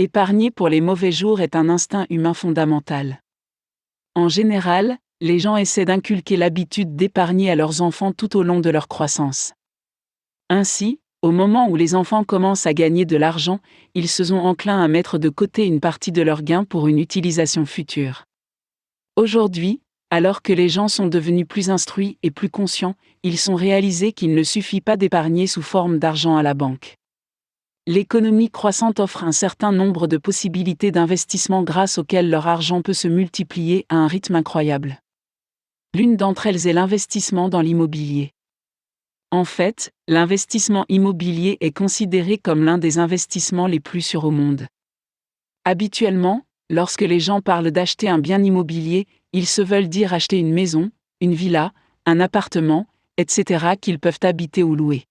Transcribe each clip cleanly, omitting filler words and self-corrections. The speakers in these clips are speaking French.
Épargner pour les mauvais jours est un instinct humain fondamental. En général, les gens essaient d'inculquer l'habitude d'épargner à leurs enfants tout au long de leur croissance. Ainsi, au moment où les enfants commencent à gagner de l'argent, ils se sont enclins à mettre de côté une partie de leurs gains pour une utilisation future. Aujourd'hui, alors que les gens sont devenus plus instruits et plus conscients, ils sont réalisés qu'il ne suffit pas d'épargner sous forme d'argent à la banque. L'économie croissante offre un certain nombre de possibilités d'investissement grâce auxquelles leur argent peut se multiplier à un rythme incroyable. L'une d'entre elles est l'investissement dans l'immobilier. En fait, l'investissement immobilier est considéré comme l'un des investissements les plus sûrs au monde. Habituellement, lorsque les gens parlent d'acheter un bien immobilier, ils se veulent dire acheter une maison, une villa, un appartement, etc. qu'ils peuvent habiter ou louer.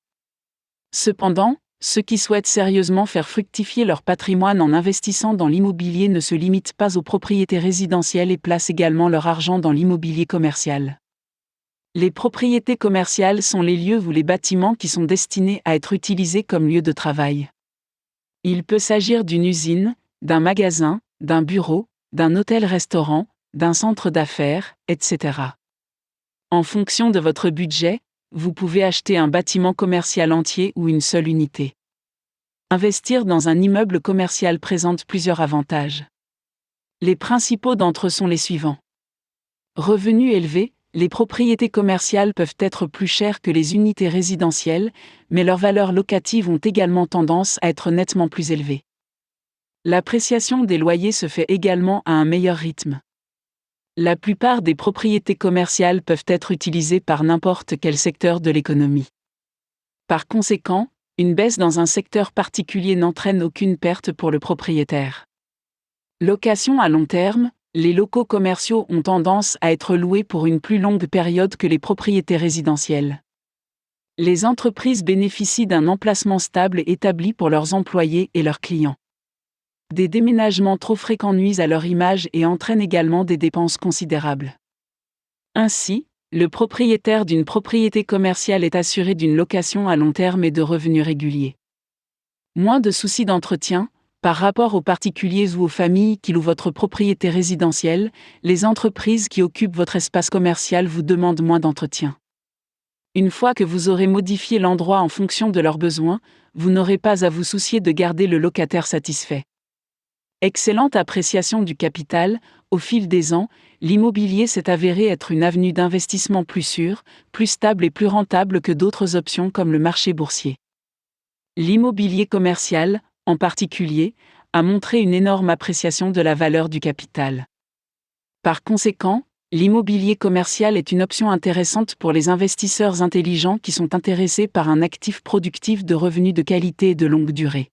Cependant, ceux qui souhaitent sérieusement faire fructifier leur patrimoine en investissant dans l'immobilier ne se limitent pas aux propriétés résidentielles et placent également leur argent dans l'immobilier commercial. Les propriétés commerciales sont les lieux ou les bâtiments qui sont destinés à être utilisés comme lieu de travail. Il peut s'agir d'une usine, d'un magasin, d'un bureau, d'un hôtel-restaurant, d'un centre d'affaires, etc. En fonction de votre budget, vous pouvez acheter un bâtiment commercial entier ou une seule unité. Investir dans un immeuble commercial présente plusieurs avantages. Les principaux d'entre eux sont les suivants. Revenus élevés, les propriétés commerciales peuvent être plus chères que les unités résidentielles, mais leurs valeurs locatives ont également tendance à être nettement plus élevées. L'appréciation des loyers se fait également à un meilleur rythme. La plupart des propriétés commerciales peuvent être utilisées par n'importe quel secteur de l'économie. Par conséquent, une baisse dans un secteur particulier n'entraîne aucune perte pour le propriétaire. Location à long terme, les locaux commerciaux ont tendance à être loués pour une plus longue période que les propriétés résidentielles. Les entreprises bénéficient d'un emplacement stable établi pour leurs employés et leurs clients. Des déménagements trop fréquents nuisent à leur image et entraînent également des dépenses considérables. Ainsi, le propriétaire d'une propriété commerciale est assuré d'une location à long terme et de revenus réguliers. Moins de soucis d'entretien, par rapport aux particuliers ou aux familles qui louent votre propriété résidentielle, les entreprises qui occupent votre espace commercial vous demandent moins d'entretien. Une fois que vous aurez modifié l'endroit en fonction de leurs besoins, vous n'aurez pas à vous soucier de garder le locataire satisfait. Excellente appréciation du capital, au fil des ans, l'immobilier s'est avéré être une avenue d'investissement plus sûre, plus stable et plus rentable que d'autres options comme le marché boursier. L'immobilier commercial, en particulier, a montré une énorme appréciation de la valeur du capital. Par conséquent, l'immobilier commercial est une option intéressante pour les investisseurs intelligents qui sont intéressés par un actif productif de revenus de qualité et de longue durée.